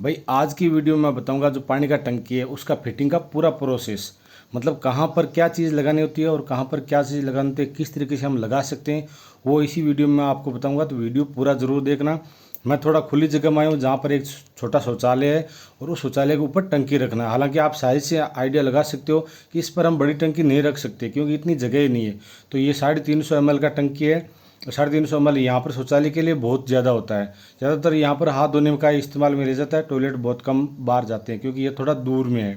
भाई आज की वीडियो में मैं बताऊंगा जो पानी का टंकी है उसका फिटिंग का पूरा प्रोसेस। मतलब कहाँ पर क्या चीज़ लगानी होती है और कहाँ पर क्या चीज़ लगानी होती है, किस तरीके से हम लगा सकते हैं, वो इसी वीडियो में मैं आपको बताऊंगा। तो वीडियो पूरा ज़रूर देखना। मैं थोड़ा खुली जगह में आया हूँ जहाँ पर एक छोटा शौचालय है और उस शौचालय के ऊपर टंकी रखना है। हालांकि आप साइज से आइडिया लगा सकते हो कि इस पर हम बड़ी टंकी नहीं रख सकते क्योंकि इतनी जगह ही नहीं है। तो ये 350 ml का टंकी है। 350 ml यहाँ पर शौचालय के लिए बहुत ज़्यादा होता है। ज़्यादातर यहाँ पर हाथ धोने का इस्तेमाल में ले जाता है, टॉयलेट बहुत कम बार जाते हैं क्योंकि ये थोड़ा दूर में है।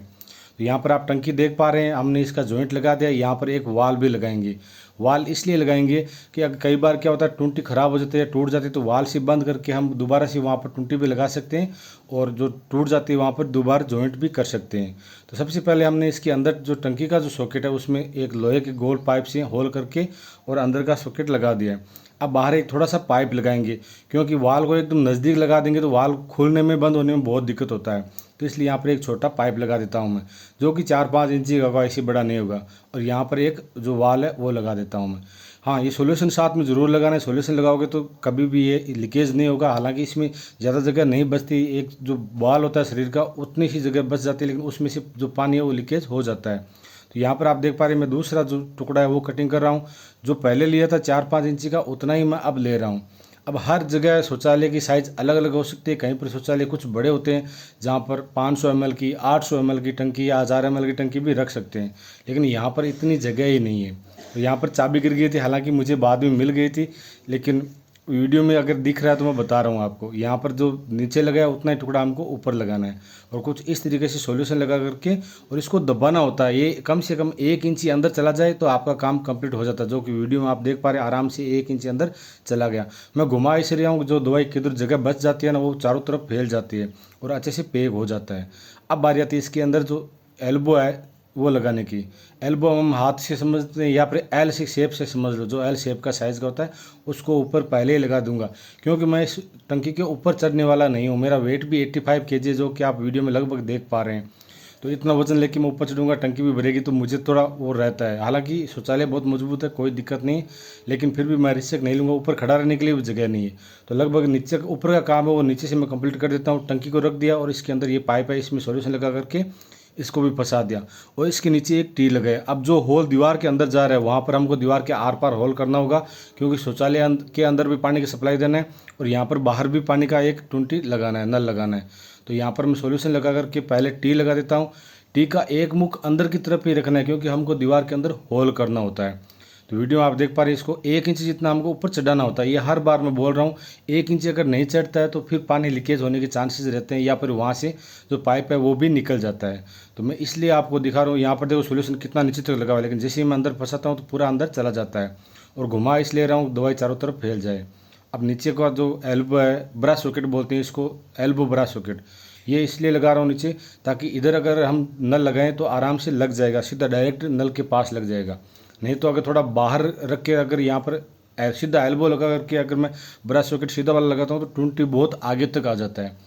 तो यहाँ पर आप टंकी देख पा रहे हैं, हमने इसका जॉइंट लगा दिया। यहाँ पर एक वाल भी लगाएंगे। वाल इसलिए लगाएंगे कि अगर कई बार क्या होता है टूटी ख़राब हो जाती है, टूट जाती है, तो वाल से बंद करके हम दोबारा से वहाँ पर टूटी भी लगा सकते हैं और जो टूट जाती है वहाँ पर दोबारा जॉइंट भी कर सकते हैं। तो सबसे पहले हमने इसके अंदर जो टंकी का जो सॉकेट है उसमें एक लोहे के गोल पाइप से होल करके और अंदर का सॉकेट लगा दिया है। अब बाहर एक थोड़ा सा पाइप लगाएंगे क्योंकि वाल को एकदम नज़दीक लगा देंगे तो वाल खुलने में बंद होने में बहुत दिक्कत होता है। तो इसलिए यहाँ पर एक छोटा पाइप लगा देता हूँ मैं, जो कि 4-5 इंची का होगा, इससे बड़ा नहीं होगा। और यहाँ पर एक जो वाल है वो लगा देता हूँ मैं। हाँ, ये सॉल्यूशन साथ में ज़रूर लगाना है। सॉल्यूशन लगाओगे तो कभी भी ये लीकेज नहीं होगा। हालांकि इसमें ज़्यादा जगह नहीं बचती, एक जो वाल होता है शरीर का उतनी ही जगह बच जाती है, लेकिन उसमें से जो पानी है वो लीकेज हो जाता है। तो यहाँ पर आप देख पा रहे हैं मैं दूसरा जो टुकड़ा है वो कटिंग कर रहा हूँ। जो पहले लिया था 4-5 इंची का उतना ही मैं अब ले रहा हूँ। अब हर जगह शौचालय की साइज़ अलग अलग हो सकती है। कहीं पर शौचालय कुछ बड़े होते हैं जहाँ पर 500 ml की, 800 ml की टंकी या 1000 ml की टंकी भी रख सकते हैं, लेकिन यहाँ पर इतनी जगह ही नहीं है। तो यहाँ पर चाबी गिर गई थी, हालांकि मुझे बाद में मिल गई थी, लेकिन वीडियो में अगर दिख रहा है तो मैं बता रहा हूँ आपको। यहाँ पर जो नीचे लगा है उतना ही टुकड़ा हमको ऊपर लगाना है और कुछ इस तरीके से सॉल्यूशन लगा करके और इसको दबाना होता है। ये कम से कम 1 इंची अंदर चला जाए तो आपका काम कंप्लीट हो जाता है, जो कि वीडियो में आप देख पा रहे हैं आराम से 1 इंची अंदर चला गया। मैं घुमा इस रहा हूँ, जो दवाई किधर जगह बच जाती है ना वो चारों तरफ फैल जाती है और अच्छे से पैक हो जाता है। अब बारी आती है इसके अंदर जो एल्बो है वो लगाने की। एल्बो हम हाथ से समझते हैं या फिर एल से शेप से समझ लो, जो एल शेप का साइज़ का होता है उसको ऊपर पहले ही लगा दूंगा क्योंकि मैं इस टंकी के ऊपर चढ़ने वाला नहीं हूँ। मेरा वेट भी 85 kg है, जो कि आप वीडियो में लगभग देख पा रहे हैं। तो इतना वजन लेके मैं ऊपर चढ़ूंगा, टंकी भी भरेगी, तो मुझे थोड़ा वो रहता है। हालांकि शौचालय बहुत मजबूत है, कोई दिक्कत नहीं, लेकिन फिर भी मैं रिस्क नहीं लूँगा। ऊपर खड़ा रहने के लिए भी जगह नहीं है, तो लगभग नीचे ऊपर का काम है वो नीचे से मैं कंप्लीट कर देता हूँ। टंकी को रख दिया और इसके अंदर ये पाइप है, इसमें सॉल्यूशन लगा करके इसको भी फंसा दिया और इसके नीचे एक टी लगाया। अब जो होल दीवार के अंदर जा रहा है वहाँ पर हमको दीवार के आर पार होल करना होगा क्योंकि शौचालय के अंदर भी पानी की सप्लाई देना है और यहाँ पर बाहर भी पानी का एक टूंटी लगाना है, नल लगाना है। तो यहाँ पर मैं सॉल्यूशन लगा करके पहले टी लगा देता हूँ। टी का एक मुख अंदर की तरफ ही रखना है क्योंकि हमको दीवार के अंदर होल करना होता है। तो वीडियो में आप देख पा रहे हैं, इसको 1 इंच जितना हमको ऊपर चढ़ाना होता है। ये हर बार मैं बोल रहा हूँ, 1 इंच अगर नहीं चढ़ता है तो फिर पानी लीकेज होने के चांसेस रहते हैं या फिर वहाँ से जो पाइप है वो भी निकल जाता है। तो मैं इसलिए आपको दिखा रहा हूँ। यहाँ पर देखो सोल्यूशन कितना नीचे तक लगा हुआ है, लेकिन जैसे ही मैं अंदर फंसाता हूँ तो पूरा अंदर चला जाता है और घुमा इसलिए रहा हूँ दवाई चारों तरफ फैल जाए। अब नीचे का जो एल्बो है, ब्रा सॉकेट बोलते हैं इसको, एल्बो ब्रा सॉकेट, ये इसलिए लगा रहा हूँ नीचे ताकि इधर अगर हम नल लगाएं तो आराम से लग जाएगा, सीधा डायरेक्ट नल के पास लग जाएगा। नहीं तो अगर थोड़ा बाहर रख के अगर यहाँ पर सीधा एल्बो लगा करके अगर मैं ब्रा सॉकेट सीधा वाला लगाता हूँ तो टूंटी बहुत आगे तक आ जाता है।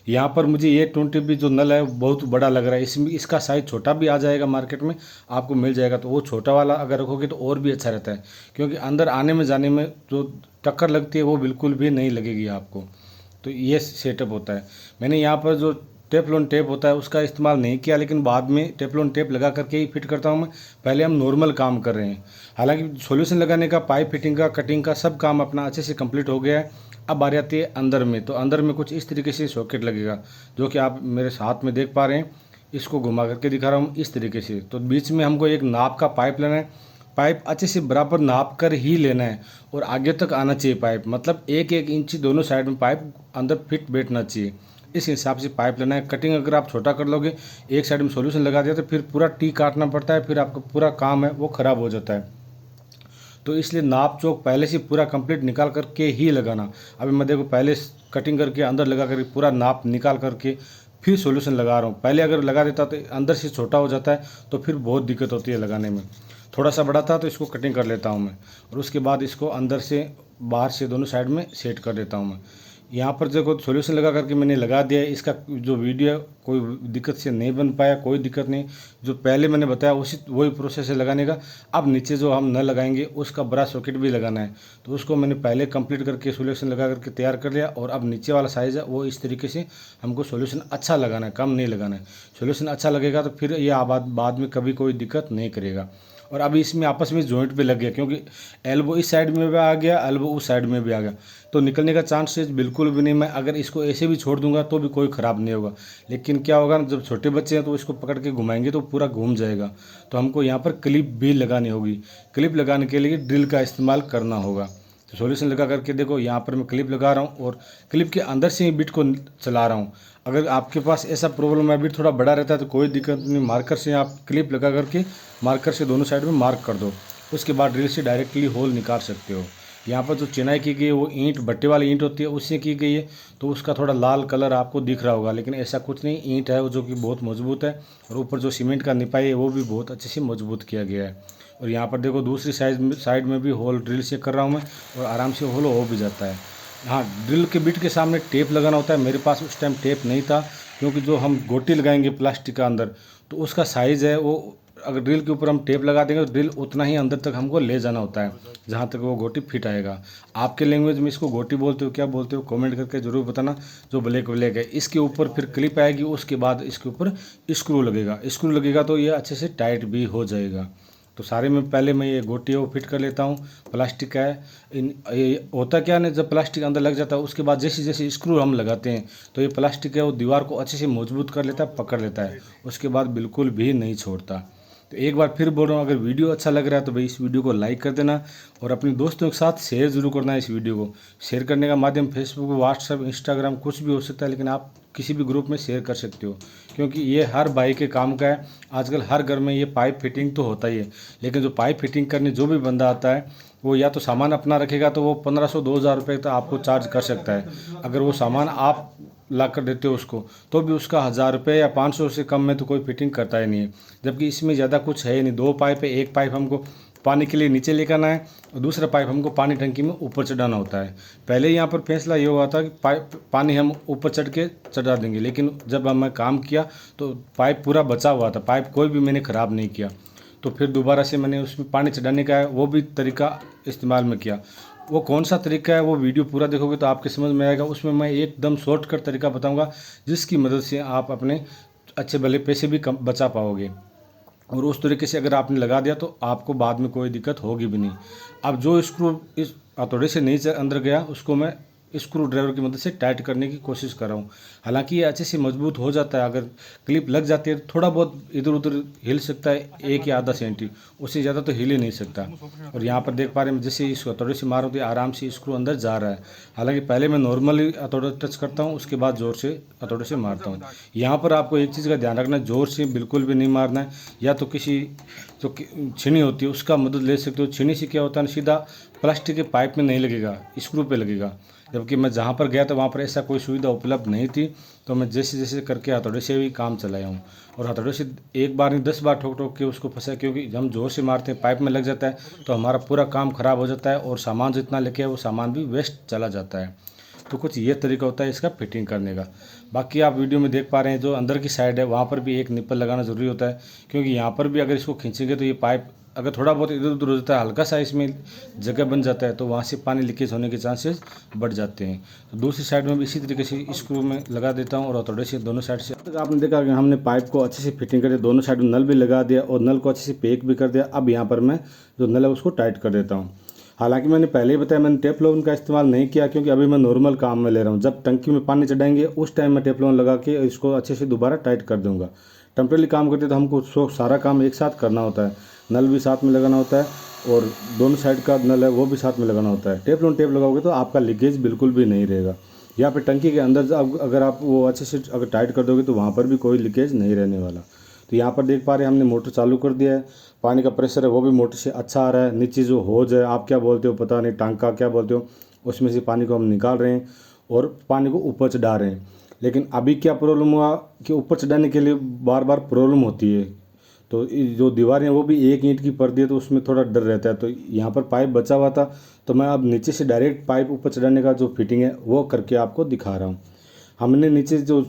यहाँ पर मुझे ये टूंटी भी जो नल है बहुत बड़ा लग रहा है, इसमें इसका साइज़ छोटा भी आ जाएगा, मार्केट में आपको मिल जाएगा। तो वो छोटा वाला अगर रखोगे तो और भी अच्छा रहता है क्योंकि अंदर आने में जाने में जो टक्कर लगती है वो बिल्कुल भी नहीं लगेगी आपको। तो ये सेटअप होता है। मैंने यहाँ पर जो टेफ्लॉन टेप होता है उसका इस्तेमाल नहीं किया, लेकिन बाद में टेफ्लॉन टेप लगा करके ही फिट करता हूँ मैं। पहले हम नॉर्मल काम कर रहे हैं। हालांकि सॉल्यूशन लगाने का, पाइप फिटिंग का, कटिंग का सब काम अपना अच्छे से कंप्लीट हो गया है। अब बारी आती है अंदर में। तो अंदर में कुछ इस तरीके से सॉकेट लगेगा, जो कि आप मेरे साथ में देख पा रहे हैं। इसको घुमा करके दिखा रहा हूँ इस तरीके से। तो बीच में हमको एक नाप का पाइप लेना है। पाइप अच्छे से बराबर नाप कर ही लेना है और आगे तक आना चाहिए पाइप, मतलब 1-1 इंच दोनों साइड में पाइप अंदर फिट बैठना चाहिए। इस हिसाब से पाइप लेना है। कटिंग अगर आप छोटा कर लोगे, एक साइड में सॉल्यूशन लगा दिया, तो फिर पूरा टी काटना पड़ता है, फिर आपका पूरा काम है वो ख़राब हो जाता है। तो इसलिए नाप चौक पहले से पूरा कंप्लीट निकाल करके ही लगाना। अभी मैं देखो पहले कटिंग करके अंदर लगा करके पूरा नाप निकाल करके फिर सॉल्यूशन लगा रहा हूँ। पहले अगर लगा देता तो अंदर से छोटा हो जाता है तो फिर बहुत दिक्कत होती है लगाने में। थोड़ा सा बड़ा था तो इसको कटिंग कर लेता हूँ मैं और उसके बाद इसको अंदर से बाहर से दोनों साइड में सेट कर देता हूँ मैं। यहाँ पर देखो सॉल्यूशन लगा करके मैंने लगा दिया है। इसका जो वीडियो है कोई दिक्कत से नहीं बन पाया, कोई दिक्कत नहीं। जो पहले मैंने बताया उसी वही प्रोसेस है लगाने का। अब नीचे जो हम नल लगाएंगे उसका बड़ा सॉकेट भी लगाना है, तो उसको मैंने पहले कंप्लीट करके सॉल्यूशन लगा करके तैयार कर लिया। और अब नीचे वाला साइज़ है वो इस तरीके से हमको सॉल्यूशन अच्छा लगाना है, कम नहीं लगाना है। सॉल्यूशन अच्छा लगेगा तो फिर ये बाद में कभी कोई दिक्कत नहीं करेगा। और अभी इसमें आपस में जॉइंट पे लग गया, क्योंकि एल्बो इस साइड में भी आ गया, एल्बो उस साइड में भी आ गया, तो निकलने का चांसेस बिल्कुल भी नहीं। मैं अगर इसको ऐसे भी छोड़ दूंगा तो भी कोई ख़राब नहीं होगा, लेकिन क्या होगा ना, जब छोटे बच्चे हैं तो इसको पकड़ के घुमाएंगे तो पूरा घूम जाएगा। तो हमको यहाँ पर क्लिप भी लगानी होगी। क्लिप लगाने के लिए ड्रिल का इस्तेमाल करना होगा। तो सॉल्यूशन लगा करके देखो, यहाँ पर मैं क्लिप लगा रहा हूँ और क्लिप के अंदर से ही बिट को चला रहा हूँ। अगर आपके पास ऐसा प्रॉब्लम है, बिट थोड़ा बड़ा रहता है, तो कोई दिक्कत नहीं। मार्कर से आप क्लिप लगा करके मार्कर से दोनों साइड में मार्क कर दो, उसके बाद ड्रिल से डायरेक्टली होल निकाल सकते हो। यहाँ पर जो चिनाई की गई है वो ईंट, भट्टे वाली ईंट होती है, उससे की गई है, तो उसका थोड़ा लाल कलर आपको दिख रहा होगा, लेकिन ऐसा कुछ नहीं। ईंट है वो जो कि बहुत मजबूत है, और ऊपर जो सीमेंट का निपाई है वो भी बहुत अच्छे से मजबूत किया गया है। और यहाँ पर देखो दूसरी साइड में भी होल ड्रिल से कर रहा हूँ मैं, और आराम से होल हो भी जाता है। हाँ, ड्रिल के बिट के सामने टेप लगाना होता है। मेरे पास उस टाइम टेप नहीं था, क्योंकि जो हम गोटी लगाएंगे प्लास्टिक का अंदर, तो उसका साइज़ है वो, अगर ड्रिल के ऊपर हम टेप लगा देंगे तो ड्रिल उतना ही अंदर तक हमको ले जाना होता है जहाँ तक वो गोटी फिट आएगा। आपके लैंग्वेज में इसको गोटी बोलते हो, क्या बोलते हो, कमेंट करके ज़रूर बताना। जो ब्लैक ब्लैक है इसके ऊपर फिर क्लिप आएगी, उसके बाद इसके ऊपर स्क्रू लगेगा। स्क्रू लगेगा तो ये अच्छे से टाइट भी हो जाएगा। तो सारे में पहले मैं ये गोटी है वो फिट कर लेता हूँ। प्लास्टिक का है, ये होता क्या है, जब प्लास्टिक अंदर लग जाता है उसके बाद जैसे जैसे स्क्रू हम लगाते हैं तो ये प्लास्टिक है वो दीवार को अच्छे से मजबूत कर लेता है, पकड़ लेता है, उसके बाद बिल्कुल भी नहीं छोड़ता। तो एक बार फिर बोल रहा हूँ, अगर वीडियो अच्छा लग रहा है तो भाई इस वीडियो को लाइक कर देना, और अपने दोस्तों के साथ शेयर जरूर करना है। इस वीडियो को शेयर करने का माध्यम फेसबुक, व्हाट्सएप, इंस्टाग्राम कुछ भी हो सकता है, लेकिन आप किसी भी ग्रुप में शेयर कर सकते हो, क्योंकि ये हर भाई के काम का है। आजकल हर घर में ये पाइप फिटिंग तो होता ही है, लेकिन जो पाइप फिटिंग करने जो भी बंदा आता है वो या तो सामान अपना रखेगा तो वो 1500-2000 रुपये तो आपको चार्ज कर सकता है। अगर वो सामान आप ला कर देते हो उसको, तो भी उसका 1000 रुपये या 500 से कम में तो कोई फिटिंग करता ही नहीं है। जबकि इसमें ज़्यादा कुछ है ही नहीं। 2 पाइप है, एक पाइप हमको पानी के लिए नीचे लेकर आना है, और दूसरा पाइप हमको पानी टंकी में ऊपर चढ़ाना होता है। पहले यहाँ पर फैसला ये हुआ था कि पानी हम ऊपर चढ़ा देंगे, लेकिन जब हमने काम किया तो पाइप पूरा बचा हुआ था, पाइप कोई भी मैंने ख़राब नहीं किया। तो फिर दोबारा से मैंने उसमें पानी चढ़ाने का है वो भी तरीका इस्तेमाल में किया। वो कौन सा तरीका है वो वीडियो पूरा देखोगे तो आपके समझ में आएगा। उसमें मैं एकदम शॉर्टकट तरीका बताऊंगा, जिसकी मदद से आप अपने अच्छे भले पैसे भी कम बचा पाओगे। और उस तरीके से अगर आपने लगा दिया तो आपको बाद में कोई दिक्कत होगी भी नहीं। अब जो स्क्रू इस हथौड़े से नहीं अंदर गया उसको मैं स्क्रू ड्राइवर की मदद से टाइट करने की कोशिश कर रहा हूँ। हालांकि ये अच्छे से मजबूत हो जाता है। अगर क्लिप लग जाती है तो थोड़ा बहुत इधर उधर हिल सकता है, 1 या आधा सेंटी, उससे ज़्यादा तो हिल ही नहीं सकता। और यहाँ पर देख पा रहे हैं जैसे इस हथौड़े से मारो तो आराम से स्क्रू अंदर जा रहा है। हालांकि पहले मैं नॉर्मली हथौड़ा टच करता हूँ, उसके बाद ज़ोर से हथौड़े से मारता हूँ। यहाँ पर आपको एक चीज़ का ध्यान रखना है, ज़ोर से बिल्कुल भी नहीं मारना है। या तो किसी जो छीनी होती है उसका मदद ले सकते हो। छीनी से क्या होता है, सीधा प्लास्टिक के पाइप में नहीं लगेगा, स्क्रू पे लगेगा। जबकि मैं जहाँ पर गया था वहाँ पर ऐसा कोई सुविधा उपलब्ध नहीं थी, तो मैं जैसे जैसे करके हथौड़े से भी काम चलाया हूँ। और हथौड़े से एक बार नहीं 10 बार ठोक ठोक के उसको फंसा, क्योंकि जब हम जोर से मारते हैं पाइप में लग जाता है तो हमारा पूरा काम खराब हो जाता है, और सामान जितना लेके आए वो सामान भी वेस्ट चला जाता है। तो कुछ ये तरीका होता है इसका फिटिंग करने का। बाकी आप वीडियो में देख पा रहे हैं जो अंदर की साइड है वहाँ पर भी एक निप्पल लगाना ज़रूरी होता है, क्योंकि यहाँ पर भी अगर इसको खींचेंगे तो ये पाइप अगर थोड़ा बहुत इधर उधर हो जाता है, हल्का सा इसमें जगह बन जाता है, तो वहाँ से पानी लीकेज होने के चांसेस बढ़ जाते हैं। तो दूसरी साइड में भी इसी तरीके से स्क्रू में लगा देता हूँ, और हथौड़े से दोनों साइड से। तो आपने देखा कि हमने पाइप को अच्छे से फिटिंग कर दिया, दोनों साइड में नल भी लगा दिया और नल को अच्छे से पैक भी कर दिया। अब यहाँ पर मैं जो नल है उसको टाइट कर देता हूँ। हालांकि मैंने पहले ही बताया मैंने टेफ्लॉन का इस्तेमाल नहीं किया, क्योंकि अभी मैं नॉर्मल काम में ले रहा हूँ। जब टंकी में पानी चढ़ाएंगे उस टाइम मैं टेफ्लॉन लगा के इसको अच्छे से दोबारा टाइट कर दूंगा। टेम्परेरी काम करते तो हमको सारा काम एक साथ करना होता है, नल भी साथ में लगाना होता है, और दोनों साइड का नल है वो भी साथ में लगाना होता है। टेफ्लॉन टेप लगाओगे तो आपका लीकेज बिल्कुल भी नहीं रहेगा। यहाँ पे टंकी के अंदर अगर आप वो अच्छे से अगर टाइट कर दोगे तो वहाँ पर भी कोई लीकेज नहीं रहने वाला। तो यहाँ पर देख पा रहे हैं हमने मोटर चालू कर दिया है, पानी का प्रेशर है वो भी मोटर से अच्छा आ रहा है। नीचे जो होज है, आप क्या बोलते हो पता नहीं, टांका क्या बोलते हो, उसमें से पानी को हम निकाल रहे हैं और पानी को ऊपर चढ़ा रहे हैं। लेकिन अभी क्या प्रॉब्लम हुआ कि ऊपर चढ़ाने के लिए बार बार प्रॉब्लम होती है। तो जो दीवारें हैं वो भी एक ईंट की परत है, तो उसमें थोड़ा डर रहता है। तो यहाँ पर पाइप बचा हुआ था, तो मैं अब नीचे से डायरेक्ट पाइप ऊपर चढ़ाने का जो फिटिंग है वो करके आपको दिखा रहा हूँ। हमने नीचे जो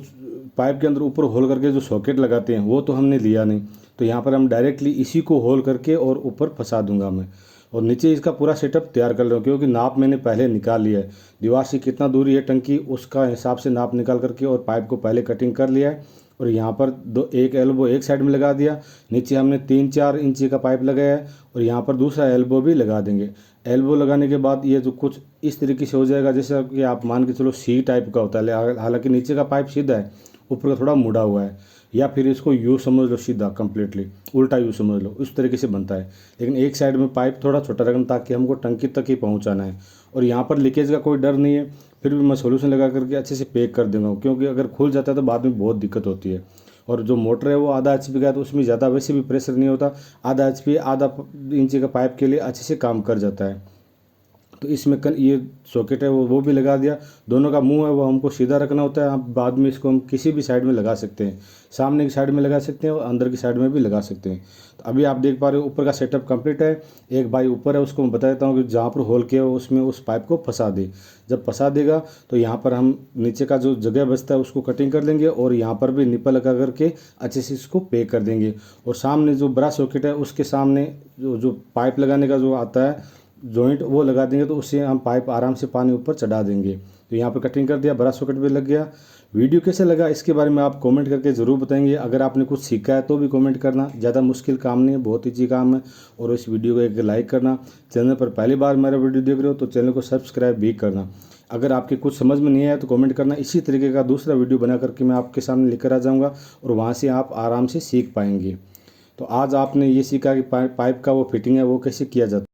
पाइप के अंदर ऊपर होल करके जो सॉकेट लगाते हैं वो तो हमने लिया नहीं, तो यहाँ पर हम डायरेक्टली इसी को होल करके और ऊपर फंसा दूंगा मैं। और नीचे इसका पूरा सेटअप तैयार कर रहा हूँ, क्योंकि नाप मैंने पहले निकाल लिया है, दीवार से कितना दूरी है टंकी उसका हिसाब से नाप निकाल करके और पाइप को पहले कटिंग कर लिया है। और यहाँ पर एक एल्बो एक साइड में लगा दिया, नीचे हमने 3-4 इंची का पाइप लगाया है और यहाँ पर दूसरा एल्बो भी लगा देंगे। एल्बो लगाने के बाद ये जो कुछ इस तरीके से हो जाएगा, जैसे कि आप मान के चलो सी टाइप का होता है, हालांकि नीचे का पाइप सीधा है, ऊपर का थोड़ा मुड़ा हुआ है, या फिर इसको यू समझ लो, सीधा कंप्लीटली उल्टा यू समझ लो, उस तरीके से बनता है। लेकिन एक साइड में पाइप थोड़ा छोटा रखना ताकि हमको टंकी तक ही पहुंचाना है। और यहाँ पर लीकेज का कोई डर नहीं है, फिर भी मैं सोल्यूशन लगा करके अच्छे से पैक कर दूंगा, क्योंकि अगर खुल जाता है तो बाद में बहुत दिक्कत होती है। और जो मोटर है वो आधा HP का है, तो उसमें ज़्यादा वैसे भी प्रेशर नहीं होता, आधा HP आधा इंची का पाइप के लिए अच्छे से काम कर जाता है। तो इसमें ये सॉकेट है वो भी लगा दिया। दोनों का मुंह है वो हमको सीधा रखना होता है, आप बाद में इसको हम किसी भी साइड में लगा सकते हैं, सामने की साइड में लगा सकते हैं और अंदर की साइड में भी लगा सकते हैं। तो अभी आप देख पा रहे हो ऊपर का सेटअप कंप्लीट है। एक भाई ऊपर है, उसको मैं बता देता हूँ कि जहाँ पर होल किया हो उसमें उस पाइप को फंसा दे। जब फंसा देगा तो यहाँ पर हम नीचे का जो जगह बचता है उसको कटिंग कर लेंगे और यहाँ पर भी निप्पल लगा करके अच्छे से इसको पैक कर देंगे। और सामने जो बड़ा सॉकेट है उसके सामने जो पाइप लगाने का जो आता है जॉइंट वो लगा देंगे, तो उससे हम पाइप आराम से पानी ऊपर चढ़ा देंगे। तो यहाँ पर कटिंग कर दिया, बड़ा सॉकेट भी लग गया। वीडियो कैसे लगा इसके बारे में आप कमेंट करके ज़रूर बताएंगे। अगर आपने कुछ सीखा है तो भी कमेंट करना, ज़्यादा मुश्किल काम नहीं है, बहुत ईजी काम है। और इस वीडियो को एक लाइक करना, चैनल पर पहली बार मेरा वीडियो देख रहे हो तो चैनल को सब्सक्राइब भी करना। अगर आपके कुछ समझ में नहीं आया तो कमेंट करना, इसी तरीके का दूसरा वीडियो बना करके मैं आपके सामने लेकर आ जाऊँगा और वहाँ से आप आराम से सीख पाएंगे। तो आज आपने ये सीखा कि पाइप का वो फिटिंग है वो कैसे किया जाता है।